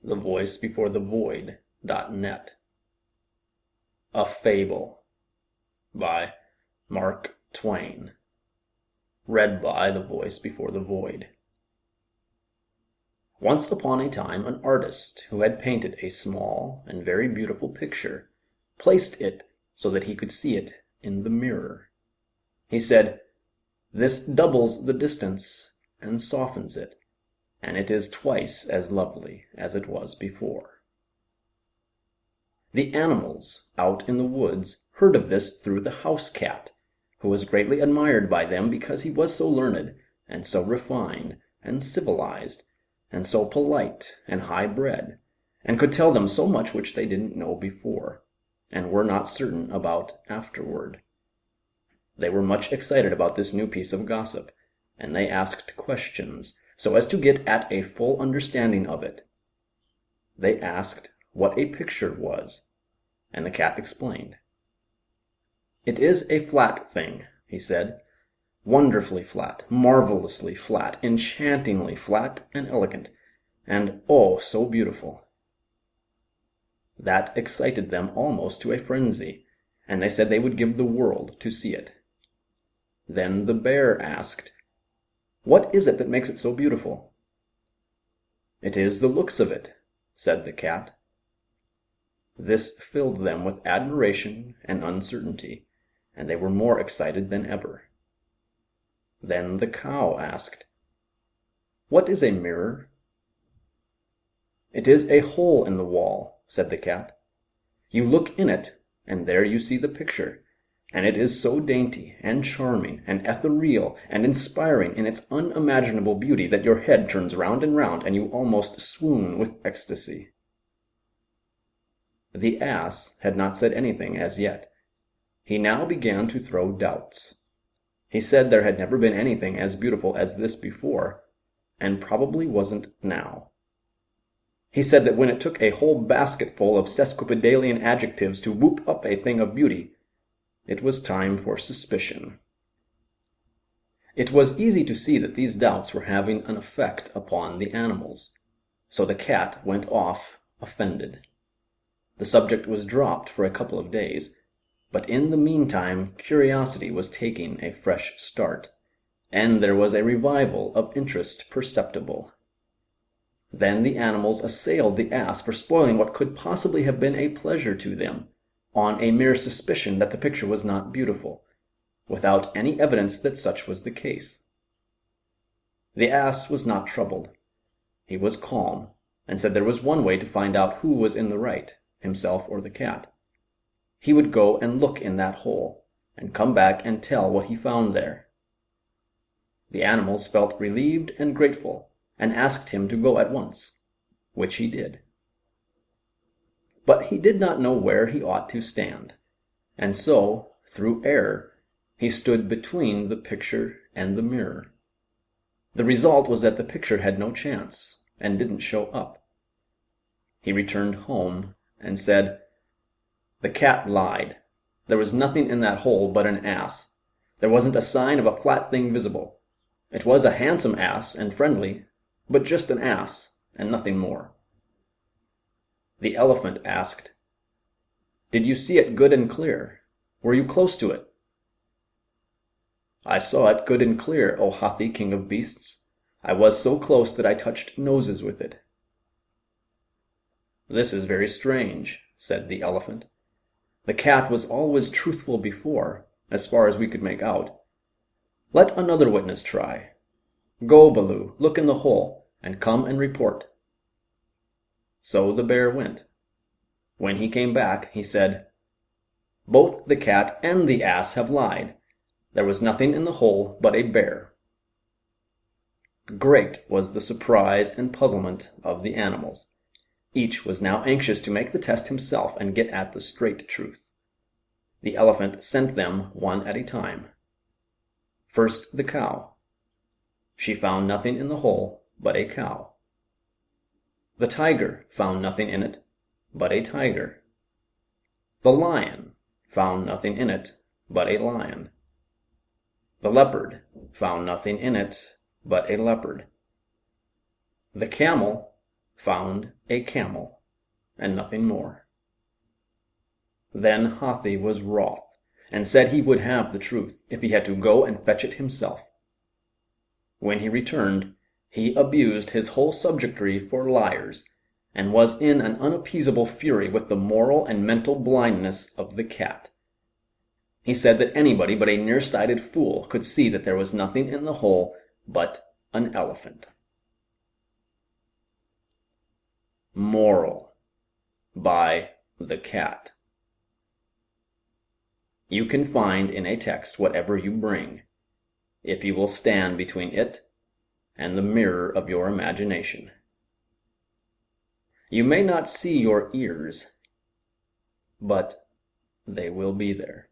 The voice before the Void.net. A Fable by Mark Twain. Read by the voice before the Void. Once upon a time an artist who had painted a small and very beautiful picture placed it so that he could see it in the mirror. He said, "This doubles the distance and softens it, and it is twice as lovely as it was before." The animals out in the woods heard of this through the house cat, who was greatly admired by them because he was so learned and so refined and civilized and so polite and high-bred, and could tell them so much which they didn't know before, and were not certain about afterward. They were much excited about this new piece of gossip, and they asked questions, so as to get at a full understanding of it. They asked what a picture was, and the cat explained. "It is a flat thing," he said, "wonderfully flat, marvelously flat, enchantingly flat and elegant, and oh, so beautiful." That excited them almost to a frenzy, and they said they would give the world to see it. Then the bear asked, "What is it that makes it so beautiful?" "It is the looks of it," said the cat. This filled them with admiration and uncertainty, and they were more excited than ever. Then the cow asked, "What is a mirror?" "It is a hole in the wall," said the cat. "You look in it, and there you see the picture, and it is so dainty and charming and ethereal and inspiring in its unimaginable beauty that your head turns round and round and you almost swoon with ecstasy." The ass had not said anything as yet. He now began to throw doubts. He said there had never been anything as beautiful as this before, and probably wasn't now. He said that when it took a whole basketful of sesquipedalian adjectives to whoop up a thing of beauty, it was time for suspicion. It was easy to see that these doubts were having an effect upon the animals, so the cat went off offended. The subject was dropped for a couple of days, but in the meantime curiosity was taking a fresh start, and there was a revival of interest perceptible. Then the animals assailed the ass for spoiling what could possibly have been a pleasure to them, on a mere suspicion that the picture was not beautiful, without any evidence that such was the case. The ass was not troubled. He was calm, and said there was one way to find out who was in the right, himself or the cat. He would go and look in that hole, and come back and tell what he found there. The animals felt relieved and grateful, and asked him to go at once, which he did. But he did not know where he ought to stand, and so, through error, he stood between the picture and the mirror. The result was that the picture had no chance, and didn't show up. He returned home, and said, "The cat lied. There was nothing in that hole but an ass. There wasn't a sign of a flat thing visible. It was a handsome ass and friendly, but just an ass, and nothing more." The elephant asked, "Did you see it good and clear? Were you close to it?" "I saw it good and clear, O Hathi, king of beasts. I was so close that I touched noses with it." "This is very strange," said the elephant. "The cat was always truthful before, as far as we could make out. Let another witness try. Go, Baloo, look in the hole, and come and report." So the bear went. When he came back, he said, "Both the cat and the ass have lied. There was nothing in the hole but a bear." Great was the surprise and puzzlement of the animals. Each was now anxious to make the test himself and get at the straight truth. The elephant sent them one at a time. First the cow. She found nothing in the hole but a cow. The tiger found nothing in it but a tiger. The lion found nothing in it but a lion. The leopard found nothing in it but a leopard. The camel found a camel, and nothing more. Then Hathi was wroth, and said he would have the truth, if he had to go and fetch it himself. When he returned, he abused his whole subjectry for liars, and was in an unappeasable fury with the moral and mental blindness of the cat. He said that anybody but a nearsighted fool could see that there was nothing in the hole but an elephant. Moral by the cat. You can find in a text whatever you bring, if you will stand between it and the mirror of your imagination. You may not see your ears, but they will be there.